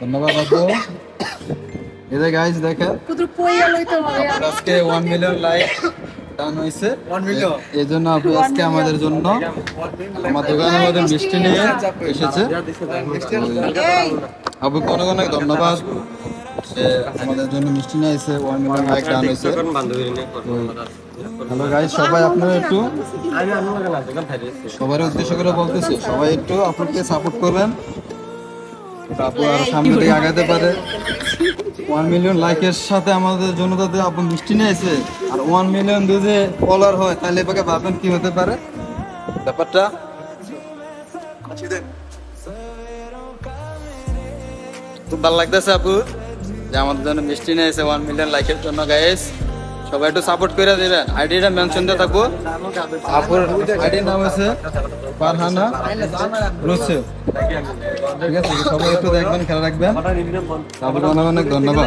ধন্যবাদ আপু। এই যে গাইস দেখেন আজকে 1 মিলিয়ন লাইক ডান হয়েছে, 1 মিলিয়ন। এই জন্য আপু আজকে আমাদের জন্য আমার দোকানের মধ্যে মিষ্টি নিয়ে এসেছে। আপুকে অনেক অনেক ধন্যবাদ, সে আমাদের জন্য মিষ্টি নিয়ে এসে 1 মিলিয়ন লাইক ডান হয়েছে। হ্যালো গাইস, সবাই আপনারা একটু সবার উদ্দেশ্য করে বলতেছি, সবাই একটু আপুকে সাপোর্ট করবেন, আপু আর সামনে দিকে আগাতে পারে। 1 মিলিয়ন লাইকের সাথে আমাদের জনতাতে আপু মিষ্টি নিয়ে এসে আর 1 মিলিয়ন যদি ফলোয়ার হয় তাহলে এবারে ভাবেন কি হতে পারে ব্যাপারটা। খুব ভালো লাগতেছে আপু যে আমাদের জন্য মিষ্টি নিয়ে এসে 1 মিলিয়ন লাইকের জন্য। গাইস সবাই একটু সাপোর্ট করে দিবেন, আইডিটা মেনশন দিয়ে থাকবো। আপুর আইডির নাম হচ্ছে ফারহানা রুসে, ঠিক আছে? সবাই একটু দেখবেন, খেয়াল রাখবেন। আপনাকে অনেক অনেক ধন্যবাদ।